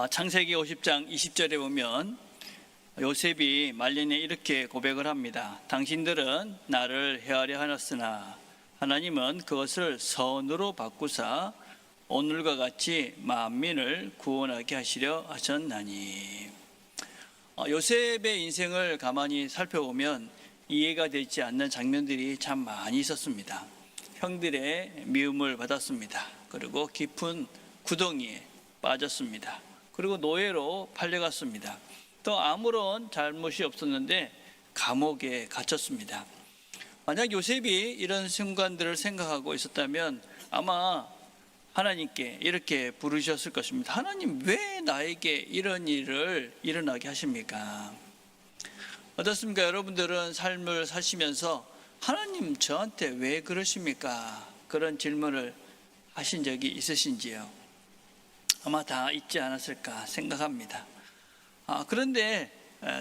창세기 50장 20절에 보면 요셉이 말년에 이렇게 고백을 합니다. 당신들은 나를 헤아려 하였으나 하나님은 그것을 선으로 바꾸사 오늘과 같이 만민을 구원하게 하시려 하셨나니. 요셉의 인생을 가만히 살펴보면 이해가 되지 않는 장면들이 참 많이 있었습니다. 형들의 미움을 받았습니다. 그리고 깊은 구덩이에 빠졌습니다. 그리고 노예로 팔려갔습니다. 또 아무런 잘못이 없었는데 감옥에 갇혔습니다. 만약 요셉이 이런 순간들을 생각하고 있었다면 아마 하나님께 이렇게 부르셨을 것입니다. 하나님, 왜 나에게 이런 일을 일어나게 하십니까? 어떻습니까? 여러분들은 삶을 사시면서 하나님, 저한테 왜 그러십니까? 그런 질문을 하신 적이 있으신지요? 아마 다 있지 않았을까 생각합니다. 그런데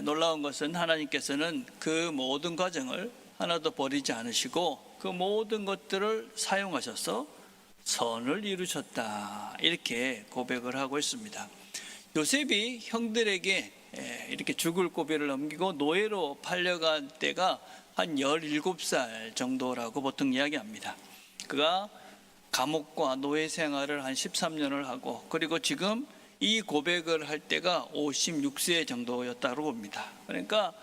놀라운 것은 하나님께서는 그 모든 과정을 하나도 버리지 않으시고 그 모든 것들을 사용하셔서 선을 이루셨다, 이렇게 고백을 하고 있습니다. 요셉이 형들에게 이렇게 죽을 고비를 넘기고 노예로 팔려간 때가 한 17살 정도라고 보통 이야기합니다. 그가 감옥과 노예 생활을 한 13년을 하고, 그리고 지금 이 고백을 할 때가 56세 정도였다고 봅니다. 그러니까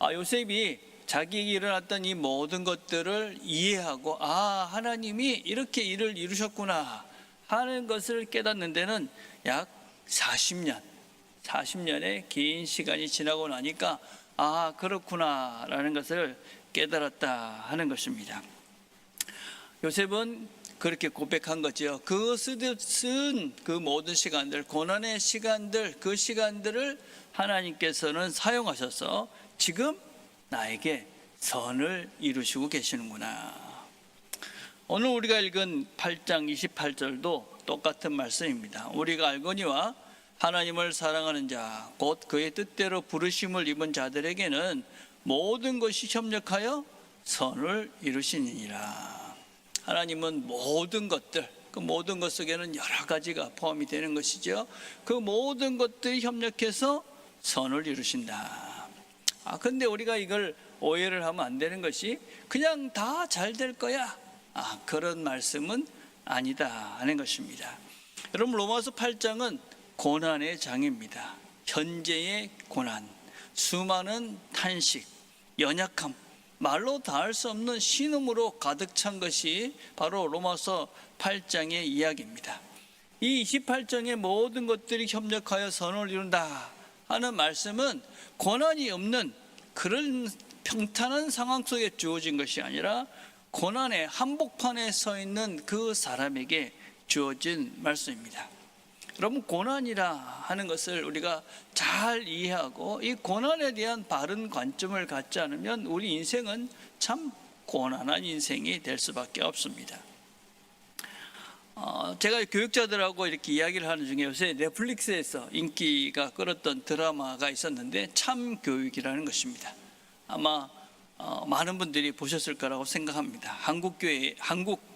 요셉이 자기에게 일어났던 이 모든 것들을 이해하고 하나님이 이렇게 일을 이루셨구나 하는 것을 깨닫는 데는 약 40년의 긴 시간이 지나고 나니까 그렇구나 라는 것을 깨달았다 하는 것입니다. 요셉은 그렇게 고백한 거죠. 그것은 그 모든 시간들, 고난의 시간들, 그 시간들을 하나님께서는 사용하셔서 지금 나에게 선을 이루시고 계시는구나. 오늘 우리가 읽은 8장 28절도 똑같은 말씀입니다. 우리가 알거니와 하나님을 사랑하는 자, 곧 그의 뜻대로 부르심을 입은 자들에게는 모든 것이 협력하여 선을 이루시니라. 하나님은 모든 것들, 그 모든 것 속에는 여러 가지가 포함이 되는 것이죠. 그 모든 것들이 협력해서 선을 이루신다. 근데 우리가 이걸 오해를 하면 안 되는 것이 그냥 다 잘 될 거야, 그런 말씀은 아니다 하는 것입니다. 여러분, 로마서 8장은 고난의 장입니다. 현재의 고난, 수많은 탄식, 연약함, 말로 다 할 수 없는 신음으로 가득 찬 것이 바로 로마서 8장의 이야기입니다. 이 28장의 모든 것들이 협력하여 선을 이룬다 하는 말씀은 고난이 없는 그런 평탄한 상황 속에 주어진 것이 아니라 고난의 한복판에 서 있는 그 사람에게 주어진 말씀입니다. 여러분, 고난이라 하는 것을 우리가 잘 이해하고 이 고난에 대한 바른 관점을 갖지 않으면 우리 인생은 참 고난한 인생이 될 수밖에 없습니다. 제가 교육자들하고 이렇게 이야기를 하는 중에 요새 넷플릭스에서 인기가 끌었던 드라마가 있었는데 참교육이라는 것입니다. 아마 많은 분들이 보셨을 거라고 생각합니다. 한국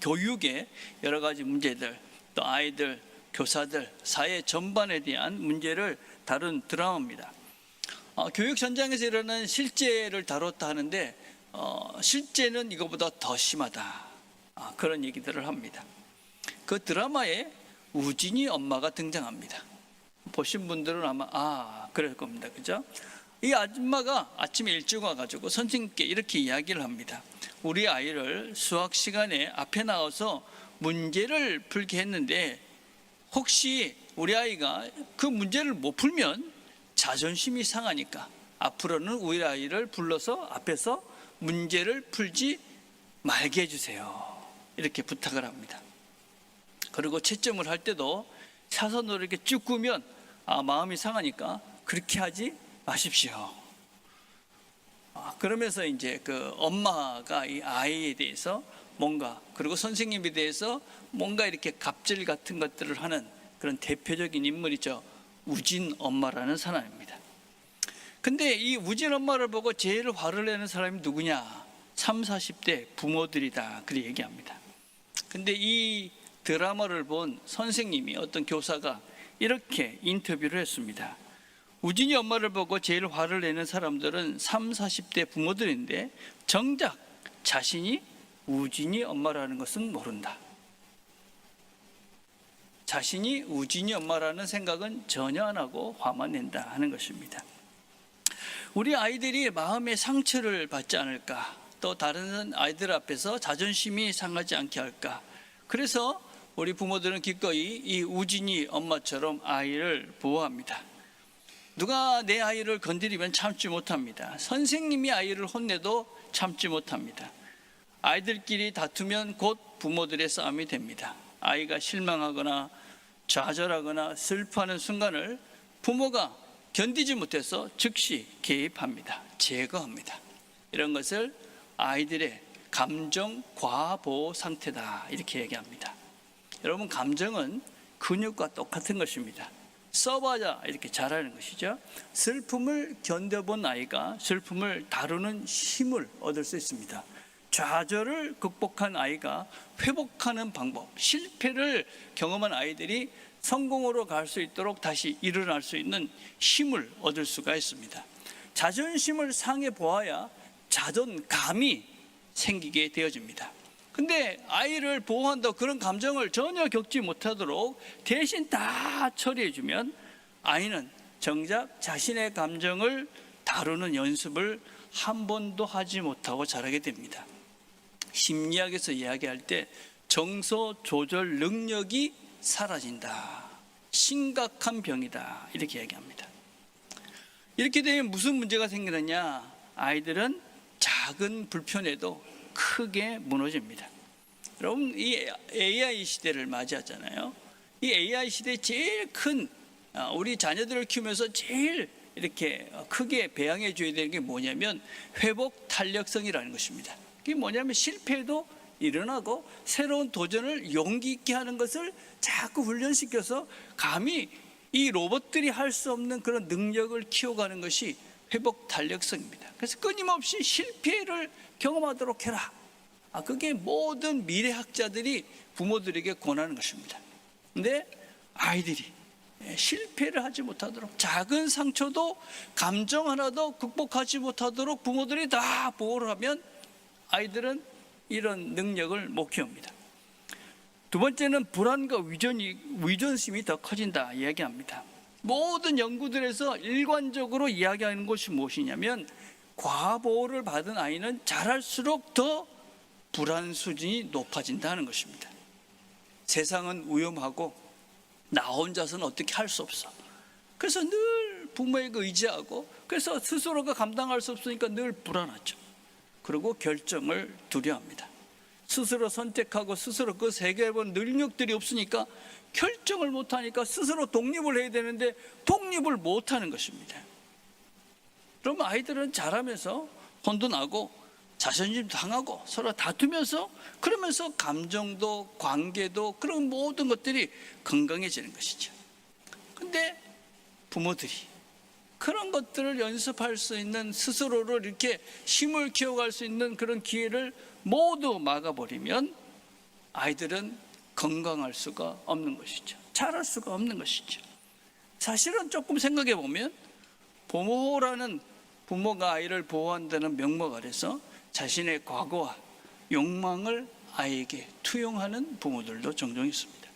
교육의 여러 가지 문제들, 또 아이들, 교사들, 사회 전반에 대한 문제를 다룬 드라마입니다. 교육 현장에서 일어나는 실제를 다뤘다 하는데 실제는 이거보다 더 심하다, 그런 얘기들을 합니다. 그 드라마에 우진이 엄마가 등장합니다. 보신 분들은 아마 그럴 겁니다. 그죠? 이 아줌마가 아침에 일찍 와가지고 선생님께 이렇게 이야기를 합니다. 우리 아이를 수학 시간에 앞에 나와서 문제를 풀게 했는데 혹시 우리 아이가 그 문제를 못 풀면 자존심이 상하니까 앞으로는 우리 아이를 불러서 앞에서 문제를 풀지 말게 해주세요, 이렇게 부탁을 합니다. 그리고 채점을 할 때도 사선으로 이렇게 쭉 끄면 마음이 상하니까 그렇게 하지 마십시오. 그러면서 이제 그 엄마가 이 아이에 대해서 뭔가, 그리고 선생님에 대해서 뭔가 이렇게 갑질 같은 것들을 하는 그런 대표적인 인물이죠. 우진 엄마라는 사람입니다. 근데 이 우진 엄마를 보고 제일 화를 내는 사람이 누구냐? 30, 40대 부모들이다, 그렇게 얘기합니다. 근데 이 드라마를 본 선생님이, 어떤 교사가 이렇게 인터뷰를 했습니다. 우진이 엄마를 보고 제일 화를 내는 사람들은 30, 40대 부모들인데 정작 자신이 우진이 엄마라는 것은 모른다. 자신이 우진이 엄마라는 생각은 전혀 안 하고 화만 낸다 하는 것입니다. 우리 아이들이 마음의 상처를 받지 않을까, 또 다른 아이들 앞에서 자존심이 상하지 않게 할까, 그래서 우리 부모들은 기꺼이 이 우진이 엄마처럼 아이를 보호합니다. 누가 내 아이를 건드리면 참지 못합니다. 선생님이 아이를 혼내도 참지 못합니다. 아이들끼리 다투면 곧 부모들의 싸움이 됩니다. 아이가 실망하거나 좌절하거나 슬퍼하는 순간을 부모가 견디지 못해서 즉시 개입합니다. 제거합니다. 이런 것을 아이들의 감정 과보호 상태다, 이렇게 얘기합니다. 여러분, 감정은 근육과 똑같은 것입니다. 써봐야 이렇게 자라는 것이죠. 슬픔을 견뎌본 아이가 슬픔을 다루는 힘을 얻을 수 있습니다. 좌절을 극복한 아이가 회복하는 방법, 실패를 경험한 아이들이 성공으로 갈 수 있도록 다시 일어날 수 있는 힘을 얻을 수가 있습니다. 자존심을 상해 보아야 자존감이 생기게 되어집니다. 근데 아이를 보호한다고 그런 감정을 전혀 겪지 못하도록 대신 다 처리해주면 아이는 정작 자신의 감정을 다루는 연습을 한 번도 하지 못하고 자라게 됩니다. 심리학에서 이야기할 때 정서 조절 능력이 사라진다, 심각한 병이다, 이렇게 얘기합니다. 이렇게 되면 무슨 문제가 생기느냐? 아이들은 작은 불편에도 크게 무너집니다. 여러분, 이 AI 시대를 맞이하잖아요. 이 AI 시대의 제일 큰, 우리 자녀들을 키우면서 제일 이렇게 크게 배양해 줘야 되는 게 뭐냐면 회복 탄력성이라는 것입니다. 그게 뭐냐면 실패도 일어나고 새로운 도전을 용기 있게 하는 것을 자꾸 훈련시켜서 감히 이 로봇들이 할 수 없는 그런 능력을 키워가는 것이 회복 탄력성입니다. 그래서 끊임없이 실패를 경험하도록 해라. 그게 모든 미래학자들이 부모들에게 권하는 것입니다. 근데 아이들이 실패를 하지 못하도록, 작은 상처도 감정 하나도 극복하지 못하도록 부모들이 다 보호를 하면 아이들은 이런 능력을 못 키웁니다. 두 번째는 불안과 위전심이 더 커진다 이야기합니다. 모든 연구들에서 일관적으로 이야기하는 것이 무엇이냐면 과보호를 받은 아이는 자랄수록 더 불안 수준이 높아진다는 것입니다. 세상은 위험하고 나 혼자서는 어떻게 할 수 없어. 그래서 늘 부모에게 의지하고, 그래서 스스로가 감당할 수 없으니까 늘 불안하죠. 그리고 결정을 두려워합니다. 스스로 선택하고 스스로 그 해결해본 능력들이 없으니까 결정을 못하니까 스스로 독립을 해야 되는데 독립을 못하는 것입니다. 그러면 아이들은 자라면서 혼도 나고 자존심도 상하고 서로 다투면서, 그러면서 감정도 관계도 그런 모든 것들이 건강해지는 것이죠. 근데 부모들이 그런 것들을 연습할 수 있는, 스스로를 이렇게 힘을 키워갈 수 있는 그런 기회를 모두 막아버리면 아이들은 건강할 수가 없는 것이죠. 자랄 수가 없는 것이죠. 사실은 조금 생각해 보면 부모라는, 부모가 아이를 보호한다는 명목 아래서 자신의 과거와 욕망을 아이에게 투영하는 부모들도 종종 있습니다.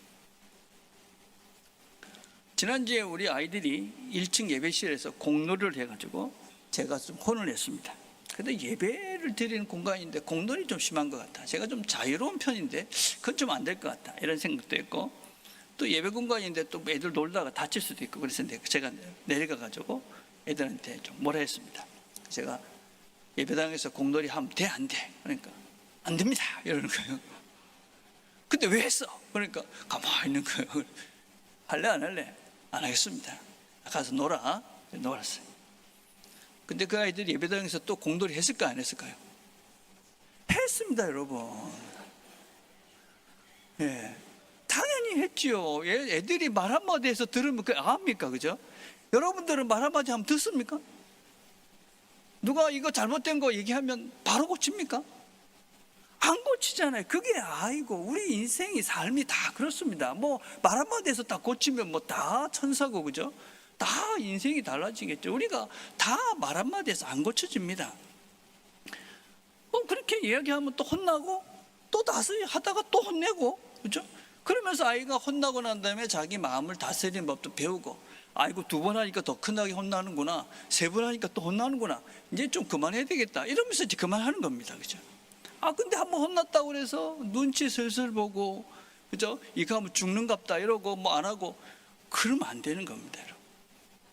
지난주에 우리 아이들이 1층 예배실에서 공놀이를 해가지고 제가 좀 혼을 냈습니다. 근데 예배를 드리는 공간인데 공놀이 좀 심한 것 같다. 제가 좀 자유로운 편인데 그건 좀 안 될 것 같다, 이런 생각도 했고, 또 예배 공간인데 또 애들 놀다가 다칠 수도 있고, 그래서 제가 내려가가지고 애들한테 좀 뭐라 했습니다. 제가 예배당에서 공놀이 하면 돼, 안 돼? 그러니까 안 됩니다, 이러는 거예요. 근데 왜 했어? 그러니까 가만히 있는 거예요. 할래 안 할래? 안 하겠습니다. 가서 놀아. 놀았어요. 근데 그 아이들이 예배당에서 또 공놀이 했을까 안 했을까요? 했습니다, 여러분. 예, 당연히 했지요. 애들이 말 한마디 해서 들으면 그게 압니까? 그죠? 여러분들은 말 한마디 하면 듣습니까? 누가 이거 잘못된 거 얘기하면 바로 고칩니까? 안 고치잖아요. 그게 아이고 우리 인생이 삶이 다 그렇습니다. 뭐 말 한마디에서 딱 고치면 뭐 다 천사고 그죠? 다 인생이 달라지겠죠. 우리가 다 말 한마디에서 안 고쳐집니다. 그렇게 이야기하면 또 혼나고 또 다시 하다가 또 혼내고 그죠? 그러면서 아이가 혼나고 난 다음에 자기 마음을 다스리는 법도 배우고, 아이고 2번 하니까 더 크게 혼나는구나, 3번 하니까 또 혼나는구나, 이제 좀 그만해야 되겠다 이러면서 이제 그만하는 겁니다. 그죠? 근데 한번 혼났다고 그래서 눈치 슬슬 보고 그죠? 이거 하면 죽는갑다 이러고 뭐 안 하고 그러면 안 되는 겁니다. 여러분.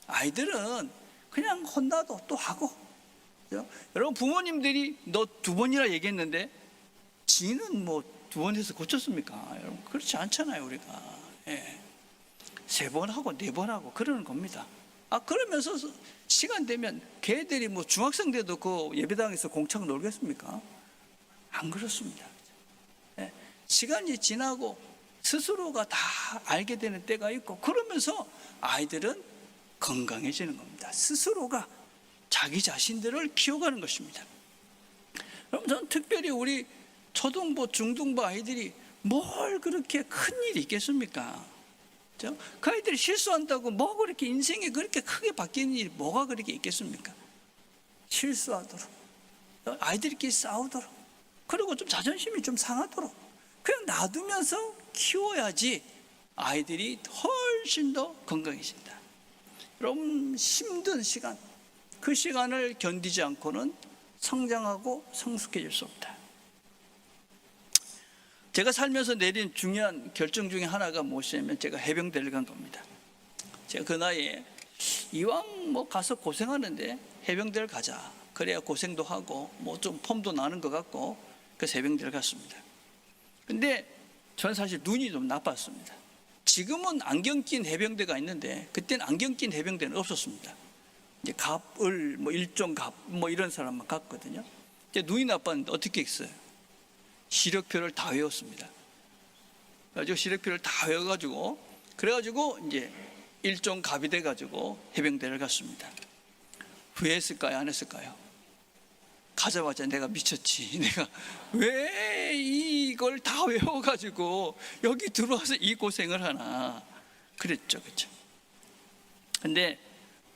아이들은 그냥 혼나도 또 하고 그죠? 여러분 부모님들이 너 2번이나 얘기했는데 지는 뭐 2번 해서 고쳤습니까? 여러분 그렇지 않잖아요. 우리가 3번 하고 4번 하고 그러는 겁니다. 그러면서 시간 되면 걔들이 뭐 중학생 돼도 그 예배당에서 공창 놀겠습니까? 안 그렇습니다. 시간이 지나고 스스로가 다 알게 되는 때가 있고, 그러면서 아이들은 건강해지는 겁니다. 스스로가 자기 자신들을 키워가는 것입니다. 그럼 저는 특별히 우리 초등부, 중등부 아이들이 뭘 그렇게 큰일이 있겠습니까? 그 아이들이 실수한다고 뭐 그렇게 인생이 그렇게 크게 바뀌는 일이 뭐가 그렇게 있겠습니까? 실수하도록, 아이들끼리 싸우도록, 그리고 좀 자존심이 좀 상하도록 그냥 놔두면서 키워야지 아이들이 훨씬 더 건강해진다. 여러분 힘든 시간, 그 시간을 견디지 않고는 성장하고 성숙해질 수 없다. 제가 살면서 내린 중요한 결정 중에 하나가 무엇이냐면 제가 해병대를 간 겁니다. 제가 그 나이에 이왕 뭐 가서 고생하는데 해병대를 가자, 그래야 고생도 하고 뭐 좀 폼도 나는 것 같고, 그래서 해병대를 갔습니다. 근데 저는 사실 눈이 좀 나빴습니다. 지금은 안경 낀 해병대가 있는데 그때는 안경 낀 해병대는 없었습니다. 이제 갑을 뭐 일종 갑 뭐 이런 사람만 갔거든요. 이제 눈이 나빴는데 어떻게 했어요? 시력표를 다 외웠습니다. 그래가지고 시력표를 다 외워가지고 그래가지고 이제 일종 갑이 돼가지고 해병대를 갔습니다. 후회했을까요? 안 했을까요? 가자마자 내가 미쳤지, 내가 왜 이걸 다 외워가지고 여기 들어와서 이 고생을 하나 그랬죠. 그렇죠? 근데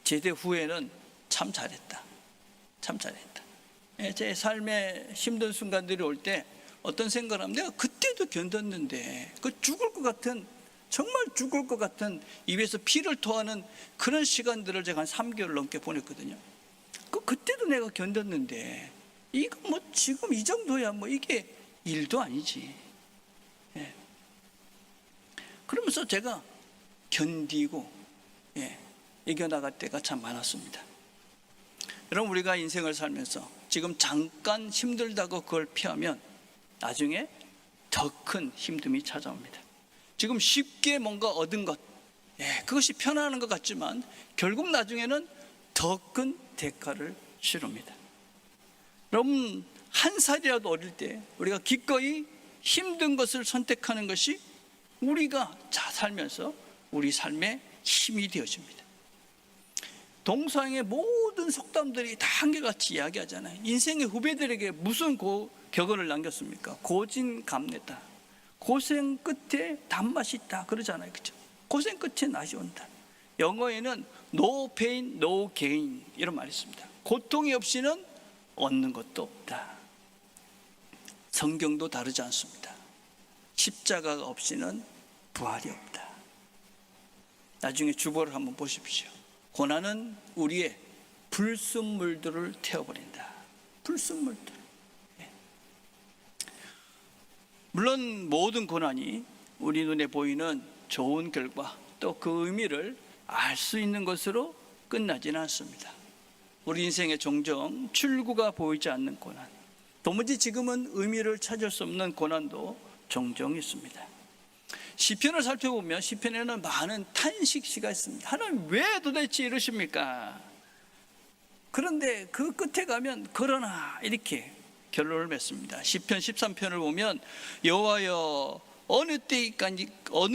제대 후에는 참 잘했다, 참 잘했다. 제 삶에 힘든 순간들이 올 때 어떤 생각을 하면 내가 그때도 견뎠는데, 그 죽을 것 같은, 정말 죽을 것 같은 입에서 피를 토하는 그런 시간들을 제가 한 3개월 넘게 보냈거든요. 그때도 내가 견뎠는데 이거 뭐 지금 이 정도야 뭐 이게 일도 아니지. 그러면서 제가 견디고 이겨나갈 때가 참 많았습니다. 여러분 우리가 인생을 살면서 지금 잠깐 힘들다고 그걸 피하면 나중에 더 큰 힘듦이 찾아옵니다. 지금 쉽게 뭔가 얻은 것, 그것이 편안한 것 같지만 결국 나중에는 더 큰 대가를 치릅니다. 여러분 한 살이라도 어릴 때 우리가 기꺼이 힘든 것을 선택하는 것이 우리가 살면서 우리 삶의 힘이 되어집니다. 동서양의 모든 속담들이 다 한결같이 이야기하잖아요. 인생의 후배들에게 무슨 격언을 남겼습니까? 고진감래다, 고생 끝에 단맛이 있다 그러잖아요. 그렇죠? 고생 끝에 맛이 온다. 영어에는 no pain, no gain 이런 말이 있습니다. 고통이 없이는 얻는 것도 없다. 성경도 다르지 않습니다. 십자가가 없이는 부활이 없다. 나중에 주보를 한번 보십시오. 고난은 우리의 불순물들을 태워버린다. 불순물들. 물론 모든 고난이 우리 눈에 보이는 좋은 결과 또 그 의미를 알 수 있는 것으로 끝나지는 않습니다. 우리 인생에 종종 출구가 보이지 않는 고난, 도무지 지금은 의미를 찾을 수 없는 고난도 종종 있습니다. 시편을 살펴보면 시편에는 많은 탄식시가 있습니다. 하나님 왜 도대체 이러십니까? 그런데 그 끝에 가면 그러나 이렇게 결론을 맺습니다. 시편 13편을 보면 여호와여 어느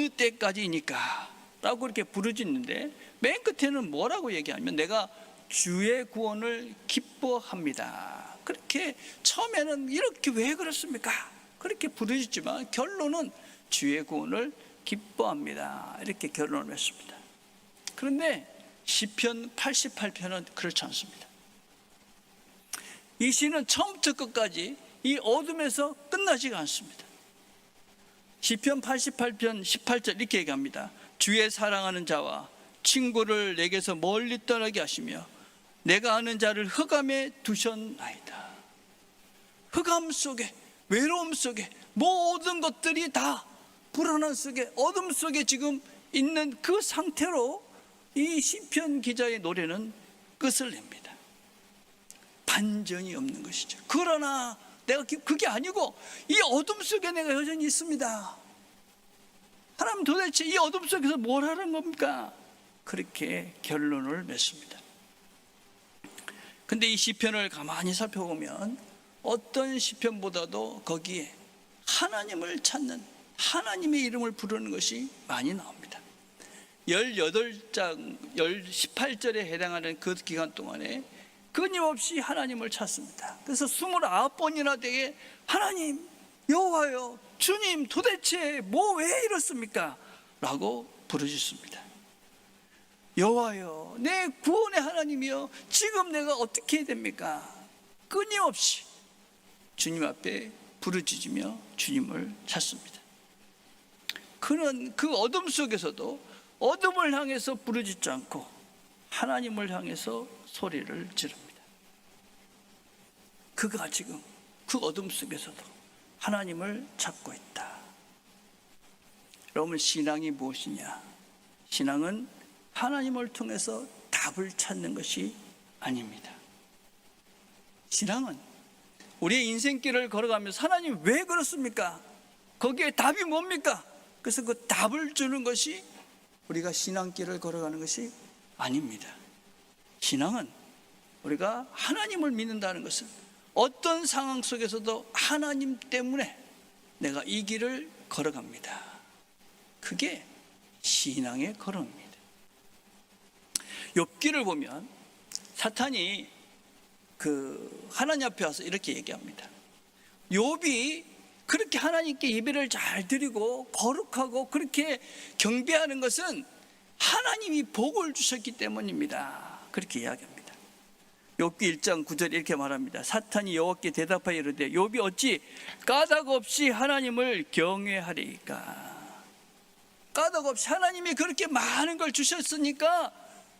때까지니까 라고 이렇게 부르짖는데 맨 끝에는 뭐라고 얘기하면 내가 주의 구원을 기뻐합니다. 그렇게 처음에는 이렇게 왜 그렇습니까? 그렇게 부르짖지만 결론은 주의 구원을 기뻐합니다. 이렇게 결론을 맺습니다. 그런데 시편 88편은 그렇지 않습니다. 이 시는 처음부터 끝까지 이 어둠에서 끝나지가 않습니다. 시편 88편 18절 이렇게 얘기합니다. 주의 사랑하는 자와 친구를 내게서 멀리 떠나게 하시며 내가 아는 자를 흑암에 두셨나이다. 흑암 속에, 외로움 속에, 모든 것들이 다 불안한 속에, 어둠 속에 지금 있는 그 상태로 이 시편 기자의 노래는 끝을 냅니다. 반전이 없는 것이죠. 그러나 내가 그게 아니고 이 어둠 속에 내가 여전히 있습니다. 하나님 도대체 이 어둠 속에서 뭘 하는 겁니까? 그렇게 결론을 맺습니다. 근데 이 시편을 가만히 살펴보면 어떤 시편보다도 거기에 하나님을 찾는, 하나님의 이름을 부르는 것이 많이 나옵니다. 18장 18절에 해당하는 그 기간 동안에 끊임없이 하나님을 찾습니다. 그래서 29번이나 되게 하나님, 여호와여, 주님 도대체 뭐 왜 이렇습니까? 라고 부르짖습니다. 여호와여, 내 구원의 하나님이여, 지금 내가 어떻게 해야 됩니까? 끊임없이 주님 앞에 부르짖으며 주님을 찾습니다. 그는 그 어둠 속에서도 어둠을 향해서 부르짖지 않고 하나님을 향해서 소리를 지릅니다. 그가 지금 그 어둠 속에서도 하나님을 찾고 있다. 여러분, 신앙이 무엇이냐? 신앙은 하나님을 통해서 답을 찾는 것이 아닙니다. 신앙은 우리의 인생길을 걸어가면서 하나님 왜 그렇습니까? 거기에 답이 뭡니까? 그래서 그 답을 주는 것이 우리가 신앙길을 걸어가는 것이 아닙니다. 신앙은 우리가 하나님을 믿는다는 것은 어떤 상황 속에서도 하나님 때문에 내가 이 길을 걸어갑니다. 그게 신앙의 걸음입니다. 욥기를 보면 사탄이 하나님 앞에 와서 이렇게 얘기합니다. 욥이 그렇게 하나님께 예배를 잘 드리고 거룩하고 그렇게 경배하는 것은 하나님이 복을 주셨기 때문입니다. 그렇게 이야기합니다. 욥기 1장 9절 이렇게 말합니다. 사탄이 여호와께 대답하여 이르되 욥이 어찌 까닭 없이 하나님을 경외하리까? 까닭 없이 하나님이 그렇게 많은 걸 주셨으니까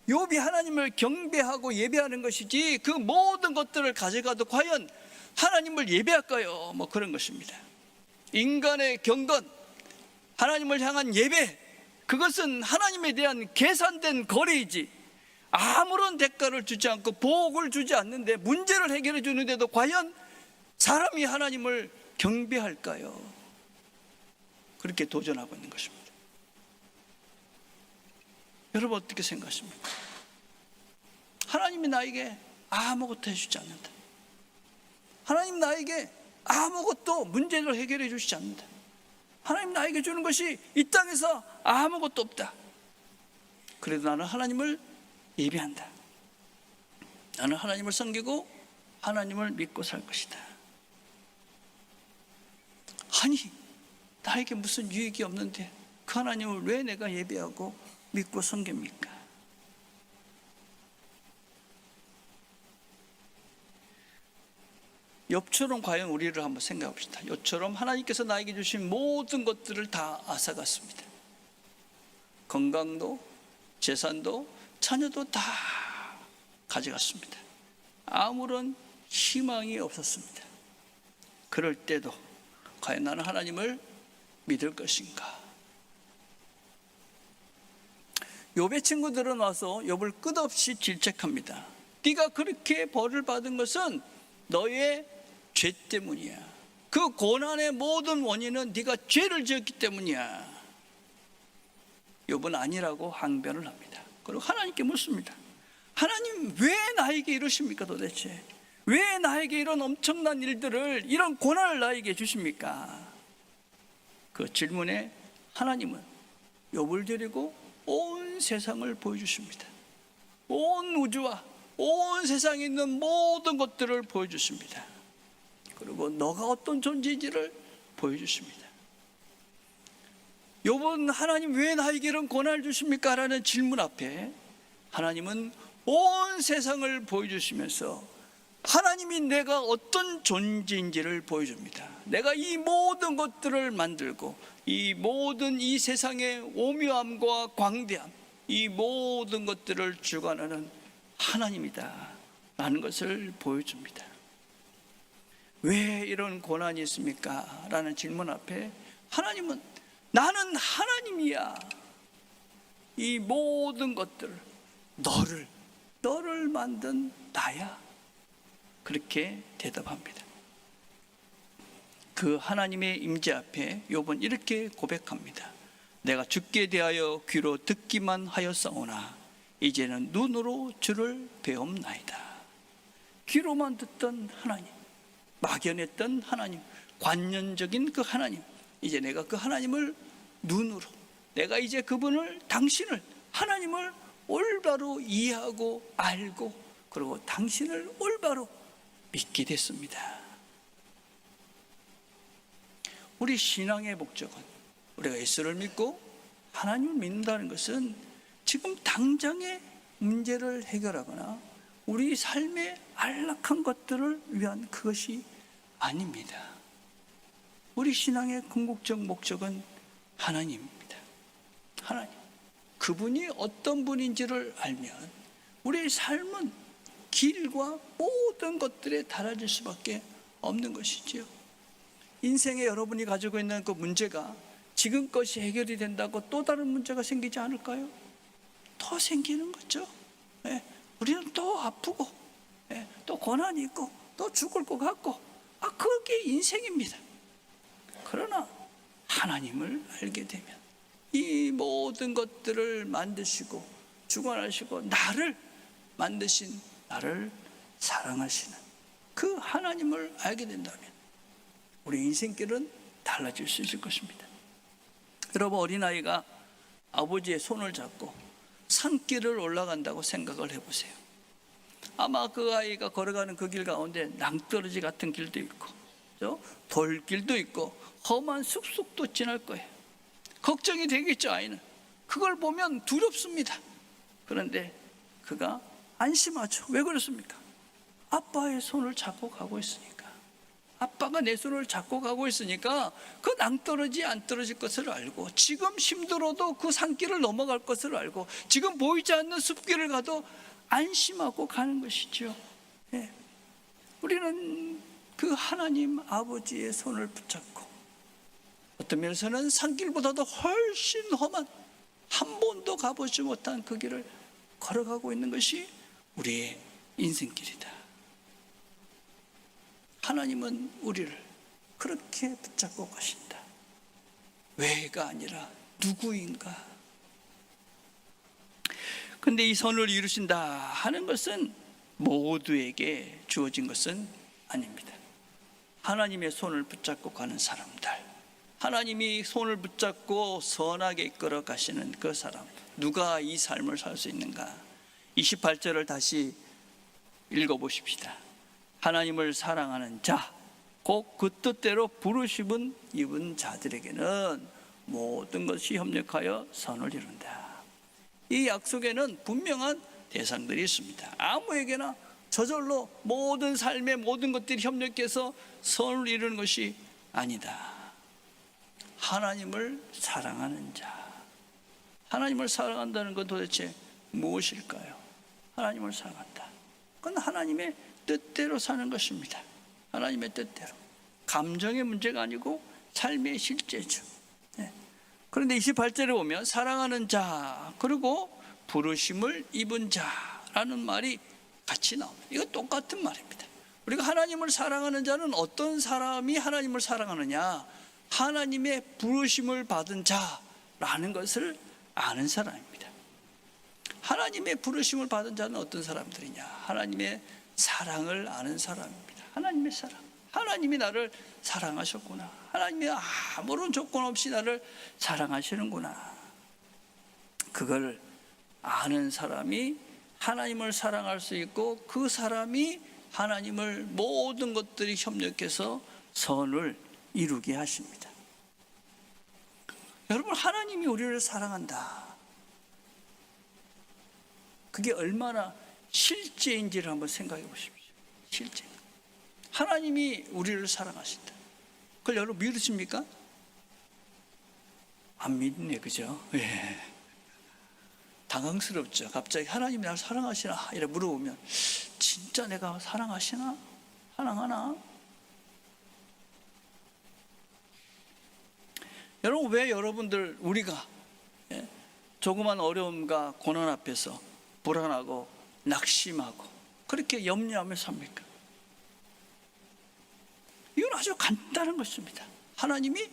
욥이 하나님을 경배하고 예배하는 것이지 그 모든 것들을 가져가도 과연 하나님을 예배할까요? 뭐 그런 것입니다. 인간의 경건, 하나님을 향한 예배, 그것은 하나님에 대한 계산된 거래이지 아무런 대가를 주지 않고 복을 주지 않는데 문제를 해결해 주는데도 과연 사람이 하나님을 경배할까요? 그렇게 도전하고 있는 것입니다. 여러분 어떻게 생각하십니까? 하나님이 나에게 아무것도 해주지 않는다. 하나님 나에게 아무것도 문제를 해결해 주시지 않는다. 하나님 나에게 주는 것이 이 땅에서 아무것도 없다. 그래도 나는 하나님을 예배한다. 나는 하나님을 섬기고 하나님을 믿고 살 것이다. 아니, 나에게 무슨 유익이 없는데 그 하나님을 왜 내가 예배하고 믿고 섬깁니까? 욥처럼 과연 우리를 한번 생각해 봅시다. 욥처럼 하나님께서 나에게 주신 모든 것들을 다 앗아갔습니다. 건강도, 재산도, 자녀도 다 가져갔습니다. 아무런 희망이 없었습니다. 그럴 때도 과연 나는 하나님을 믿을 것인가? 욥의 친구들은 와서 욥을 끝없이 질책합니다. 네가 그렇게 벌을 받은 것은 너의 죄 때문이야. 그 고난의 모든 원인은 네가 죄를 지었기 때문이야. 욥은 아니라고 항변을 합니다. 그리고 하나님께 묻습니다. 하나님 왜 나에게 이러십니까 도대체? 왜 나에게 이런 엄청난 일들을, 이런 고난을 나에게 주십니까? 그 질문에 하나님은 욥을 데리고 온 세상을 보여주십니다. 온 우주와 온 세상에 있는 모든 것들을 보여주십니다. 그리고 너가 어떤 존재인지를 보여주십니다. 욥은 하나님 왜 나에게 이런 고난을 주십니까? 라는 질문 앞에 하나님은 온 세상을 보여주시면서 하나님이 내가 어떤 존재인지를 보여줍니다. 내가 이 모든 것들을 만들고 이 모든 이 세상의 오묘함과 광대함, 이 모든 것들을 주관하는 하나님이다 라는 것을 보여줍니다. 왜 이런 고난이 있습니까? 라는 질문 앞에 하나님은 나는 하나님이야. 이 모든 것들 너를 만든 나야. 그렇게 대답합니다. 그 하나님의 임재 앞에 욥은 이렇게 고백합니다. 내가 주께 대하여 귀로 듣기만 하였사오나 이제는 눈으로 주를 배움나이다. 귀로만 듣던 하나님, 막연했던 하나님, 관념적인 그 하나님, 이제 내가 그 하나님을 눈으로, 내가 이제 그분을, 당신을, 하나님을 올바로 이해하고 알고, 그리고 당신을 올바로 믿게 됐습니다. 우리 신앙의 목적은, 우리가 예수를 믿고 하나님을 믿는다는 것은 지금 당장의 문제를 해결하거나 우리 삶의 안락한 것들을 위한 그것이 아닙니다. 우리 신앙의 궁극적 목적은 하나님입니다. 하나님, 그분이 어떤 분인지를 알면 우리의 삶은 길과 모든 것들에 달라질 수밖에 없는 것이지요. 인생에 여러분이 가지고 있는 그 문제가 지금 것이 해결이 된다고 또 다른 문제가 생기지 않을까요? 더 생기는 거죠. 우리는 또 아프고 또 고난이 있고 또 죽을 것 같고, 그게 인생입니다. 그러나 하나님을 알게 되면 이 모든 것들을 만드시고 주관하시고 나를 만드신, 나를 사랑하시는 그 하나님을 알게 된다면 우리 인생길은 달라질 수 있을 것입니다. 여러분, 어린아이가 아버지의 손을 잡고 산길을 올라간다고 생각을 해보세요. 아마 그 아이가 걸어가는 그 길 가운데 낭떠러지 같은 길도 있고 돌길도 있고 험한 숲속도 지날 거예요. 걱정이 되겠죠. 아이는 그걸 보면 두렵습니다. 그런데 그가 안심하죠. 왜 그렇습니까? 아빠의 손을 잡고 가고 있으니까. 아빠가 내 손을 잡고 가고 있으니까 그 낭떠러지 안 떨어질 것을 알고, 지금 힘들어도 그 산길을 넘어갈 것을 알고, 지금 보이지 않는 숲길을 가도 안심하고 가는 것이죠. 우리는 그 하나님 아버지의 손을 붙잡고 어떤 면에서는 산길보다도 훨씬 험한, 한 번도 가보지 못한 그 길을 걸어가고 있는 것이 우리의 인생길이다. 하나님은 우리를 그렇게 붙잡고 가신다. 왜가 아니라 누구인가. 그런데 이 선을 이루신다 하는 것은 모두에게 주어진 것은 아닙니다. 하나님의 손을 붙잡고 가는 사람들, 하나님이 손을 붙잡고 선하게 이끌어 가시는 그 사람, 누가 이 삶을 살 수 있는가? 28절을 다시 읽어보십시다. 하나님을 사랑하는 자, 곧 그 뜻대로 부르심은 입은 자들에게는 모든 것이 협력하여 선을 이룬다. 이 약속에는 분명한 대상들이 있습니다. 아무에게나 저절로 모든 삶의 모든 것들이 협력해서 선을 이루는 것이 아니다. 하나님을 사랑하는 자. 하나님을 사랑한다는 건 도대체 무엇일까요? 하나님을 사랑한다. 그건 하나님의 뜻대로 사는 것입니다. 하나님의 뜻대로. 감정의 문제가 아니고 삶의 실제죠. 그런데 28절에 보면 사랑하는 자, 그리고 부르심을 입은 자라는 말이 같이 나옵니다. 이거 똑같은 말입니다. 우리가 하나님을 사랑하는 자는 어떤 사람이 하나님을 사랑하느냐? 하나님의 부르심을 받은 자라는 것을 아는 사람입니다. 하나님의 부르심을 받은 자는 어떤 사람들이냐? 하나님의 사랑을 아는 사람입니다. 하나님의 사랑. 하나님이 나를 사랑하셨구나. 하나님이 아무런 조건 없이 나를 사랑하시는구나. 그걸 아는 사람이 하나님을 사랑할 수 있고 그 사람이 하나님을 모든 것들이 협력해서 선을 이루게 하십니다. 여러분, 하나님이 우리를 사랑한다. 그게 얼마나 실제인지를 한번 생각해 보십시오. 실제. 하나님이 우리를 사랑하신다. 그걸 여러분 믿으십니까? 안 믿네, 그죠? 예. 당황스럽죠. 갑자기 하나님이 나를 사랑하시나? 이래 물어보면 진짜 내가 사랑하시나? 사랑하나? 여러분, 왜 여러분들 우리가 조그만 어려움과 고난 앞에서 불안하고 낙심하고 그렇게 염려하며 삽니까? 이건 아주 간단한 것입니다. 하나님이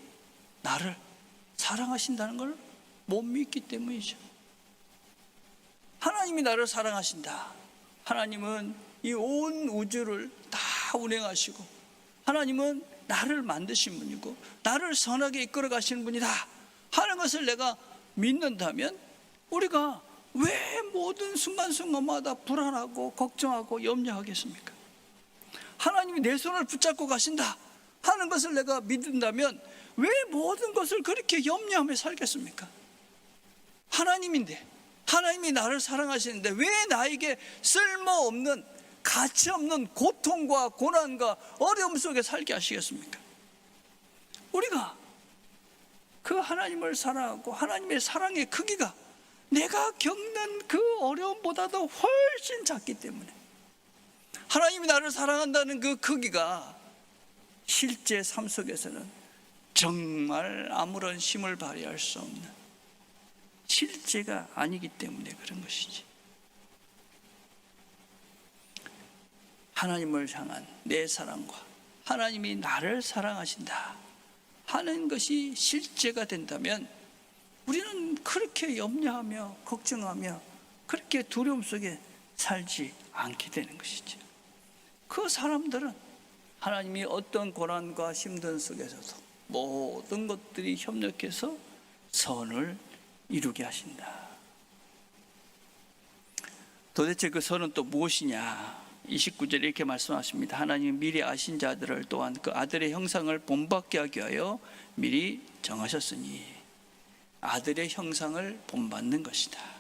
나를 사랑하신다는 걸 못 믿기 때문이죠. 하나님이 나를 사랑하신다. 하나님은 이 온 우주를 다 운행하시고 하나님은 나를 만드신 분이고 나를 선하게 이끌어 가시는 분이다 하는 것을 내가 믿는다면 우리가 왜 모든 순간순간마다 불안하고 걱정하고 염려하겠습니까? 하나님이 내 손을 붙잡고 가신다 하는 것을 내가 믿는다면 왜 모든 것을 그렇게 염려하며 살겠습니까? 하나님인데, 하나님이 나를 사랑하시는데 왜 나에게 쓸모없는, 가치없는 고통과 고난과 어려움 속에 살게 하시겠습니까? 우리가 그 하나님을 사랑하고 하나님의 사랑의 크기가 내가 겪는 그 어려움보다도 훨씬 작기 때문에 하나님이 나를 사랑한다는 그 크기가 실제 삶 속에서는 정말 아무런 힘을 발휘할 수 없는 실제가 아니기 때문에 그런 것이지. 하나님을 향한 내 사랑과 하나님이 나를 사랑하신다 하는 것이 실제가 된다면 우리는 그렇게 염려하며 걱정하며 그렇게 두려움 속에 살지 않게 되는 것이죠. 그 사람들은 하나님이 어떤 고난과 힘든 속에서도 모든 것들이 협력해서 선을 이루게 하신다. 도대체 그 선은 또 무엇이냐? 29절에 이렇게 말씀하십니다. 하나님이 미리 아신 자들을 또한 그 아들의 형상을 본받게 하기 위하여 미리 정하셨으니 아들의 형상을 본받는 것이다.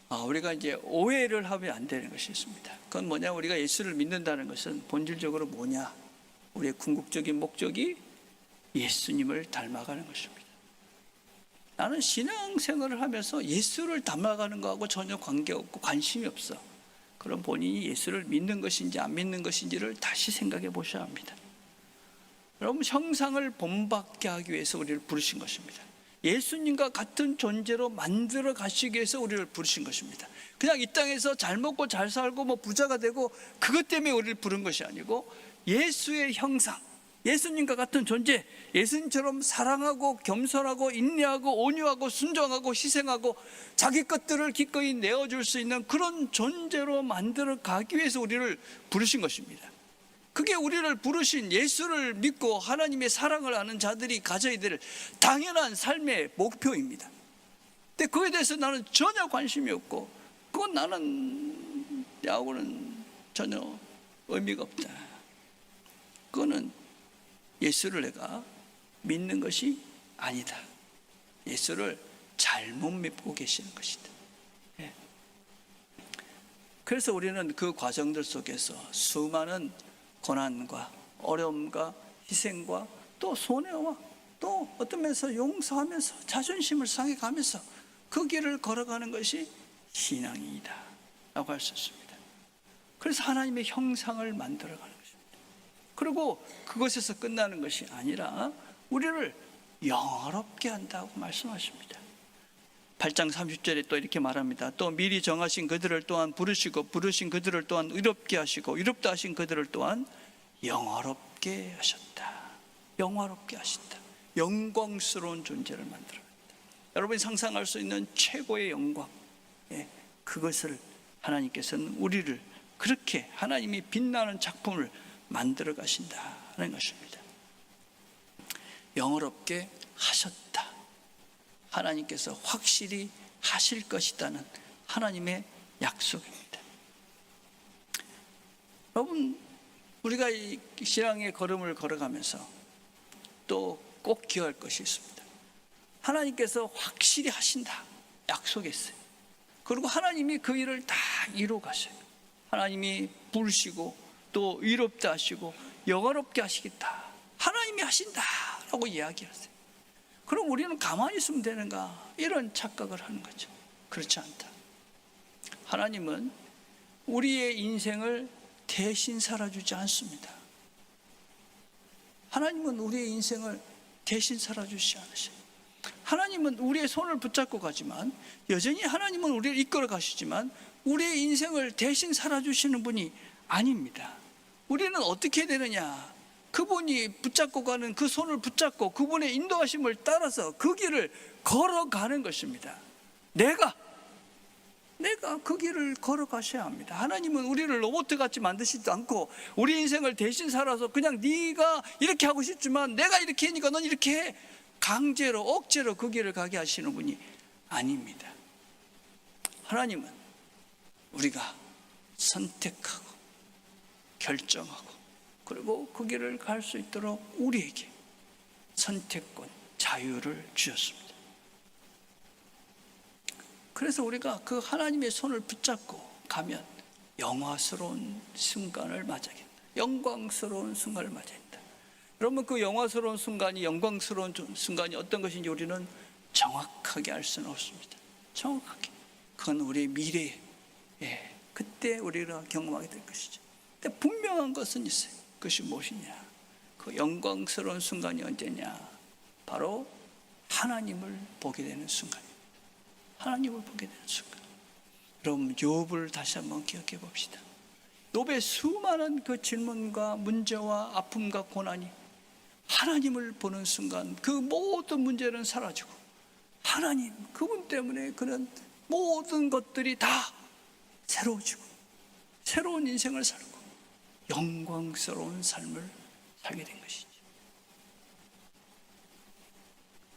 우리가 이제 오해를 하면 안 되는 것이 있습니다. 그건 뭐냐? 우리가 예수를 믿는다는 것은 본질적으로 뭐냐? 우리의 궁극적인 목적이 예수님을 닮아가는 것입니다. 나는 신앙생활을 하면서 예수를 닮아가는 것하고 전혀 관계없고 관심이 없어. 그럼 본인이 예수를 믿는 것인지 안 믿는 것인지를 다시 생각해 보셔야 합니다. 여러분, 형상을 본받게 하기 위해서 우리를 부르신 것입니다. 예수님과 같은 존재로 만들어 가시기 위해서 우리를 부르신 것입니다. 그냥 이 땅에서 잘 먹고 잘 살고 뭐 부자가 되고 그것 때문에 우리를 부른 것이 아니고 예수의 형상, 예수님과 같은 존재, 예수님처럼 사랑하고 겸손하고 인내하고 온유하고 순종하고 희생하고 자기 것들을 기꺼이 내어줄 수 있는 그런 존재로 만들어 가기 위해서 우리를 부르신 것입니다. 그게 우리를 부르신 예수를 믿고 하나님의 사랑을 아는 자들이 가져야 될 당연한 삶의 목표입니다. 근데 그에 대해서 나는 전혀 관심이 없고 그건 나는 야구는 전혀 의미가 없다. 그거는 예수를 내가 믿는 것이 아니다. 예수를 잘못 믿고 계시는 것이다. 그래서 우리는 그 과정들 속에서 수많은 고난과 어려움과 희생과 또 손해와 또 어떤 면에서 용서하면서 자존심을 상해가면서 그 길을 걸어가는 것이 신앙이다 라고 할 수 있습니다. 그래서 하나님의 형상을 만들어가는 것입니다. 그리고 그것에서 끝나는 것이 아니라 우리를 영화롭게 한다고 말씀하십니다. 8장 30절에 또 이렇게 말합니다. 또 미리 정하신 그들을 또한 부르시고 부르신 그들을 또한 의롭게 하시고 의롭다 하신 그들을 또한 영화롭게 하셨다. 영화롭게 하신다. 영광스러운 존재를 만들어낸다. 여러분이 상상할 수 있는 최고의 영광, 그것을 하나님께서는 우리를 그렇게 하나님이 빛나는 작품을 만들어 가신다는 것입니다. 영화롭게 하셨다. 하나님께서 확실히 하실 것이다는 하나님의 약속입니다. 여러분, 우리가 이 신앙의 걸음을 걸어가면서 또 꼭 기억할 것이 있습니다. 하나님께서 확실히 하신다 약속했어요. 그리고 하나님이 그 일을 다 이루어 가셔요. 하나님이 부르시고 또 의롭게 하시고 영화롭게 하시겠다, 하나님이 하신다라고 이야기했어요. 그럼 우리는 가만히 있으면 되는가, 이런 착각을 하는 거죠. 그렇지 않다. 하나님은 우리의 인생을 대신 살아주지 않습니다. 하나님은 우리의 인생을 대신 살아주지 않으셔요. 하나님은 우리의 손을 붙잡고 가지만, 여전히 하나님은 우리를 이끌어 가시지만 우리의 인생을 대신 살아주시는 분이 아닙니다. 우리는 어떻게 되느냐, 그분이 붙잡고 가는 그 손을 붙잡고 그분의 인도하심을 따라서 그 길을 걸어가는 것입니다. 내가 그 길을 걸어가셔야 합니다. 하나님은 우리를 로봇같이 만드시지도 않고 우리 인생을 대신 살아서 그냥 네가 이렇게 하고 싶지만 내가 이렇게 하니까 넌 이렇게 해, 강제로 억제로 그 길을 가게 하시는 분이 아닙니다. 하나님은 우리가 선택하고 결정하고 그리고 그 길을 갈 수 있도록 우리에게 선택권, 자유를 주셨습니다. 그래서 우리가 그 하나님의 손을 붙잡고 가면 영화스러운 순간을 맞이하겠다. 영광스러운 순간을 맞이한다. 여러분, 그 영화스러운 순간이, 영광스러운 순간이 어떤 것인지 우리는 정확하게 알 수는 없습니다. 정확하게. 그건 우리의 미래에, 그때 우리가 경험하게 될 것이죠. 근데 분명한 것은 있어요. 그것이 무엇이냐, 그 영광스러운 순간이 언제냐, 바로 하나님을 보게 되는 순간입니다. 하나님을 보게 되는 순간. 여러분, 욥을 다시 한번 기억해 봅시다. 욥의 수많은 그 질문과 문제와 아픔과 고난이 하나님을 보는 순간 그 모든 문제는 사라지고, 하나님, 그분 때문에 그는 모든 것들이 다 새로워지고 새로운 인생을 살고 영광스러운 삶을 살게 된 것이죠.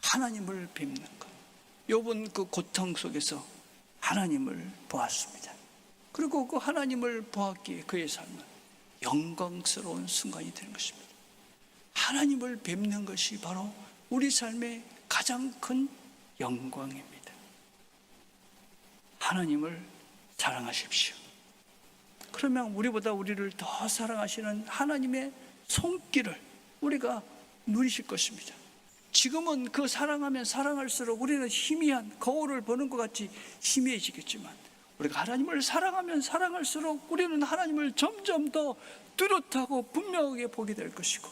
하나님을 뵙는 것. 욥은 그 고통 속에서 하나님을 보았습니다. 그리고 그 하나님을 보았기에 그의 삶은 영광스러운 순간이 되는 것입니다. 하나님을 뵙는 것이 바로 우리 삶의 가장 큰 영광입니다. 하나님을 사랑하십시오. 그러면 우리보다 우리를 더 사랑하시는 하나님의 손길을 우리가 누리실 것입니다. 지금은 그 사랑하면 사랑할수록 우리는 희미한 거울을 보는 것 같이 희미해지겠지만, 우리가 하나님을 사랑하면 사랑할수록 우리는 하나님을 점점 더 뚜렷하고 분명하게 보게 될 것이고,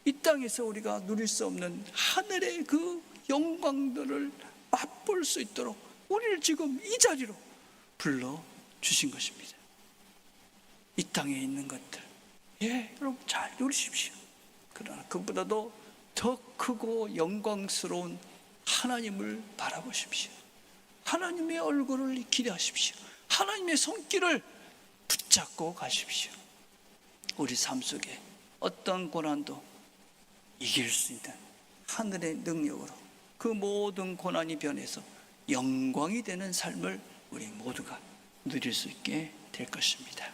이 땅에서 우리가 누릴 수 없는 하늘의 그 영광들을 맛볼 수 있도록 우리를 지금 이 자리로 불러주신 것입니다. 이 땅에 있는 것들, 여러분 잘 누리십시오. 그러나 그보다도 더 크고 영광스러운 하나님을 바라보십시오. 하나님의 얼굴을 기대하십시오. 하나님의 손길을 붙잡고 가십시오. 우리 삶 속에 어떤 고난도 이길 수 있는 하늘의 능력으로 그 모든 고난이 변해서 영광이 되는 삶을 우리 모두가 누릴 수 있게 될 것입니다.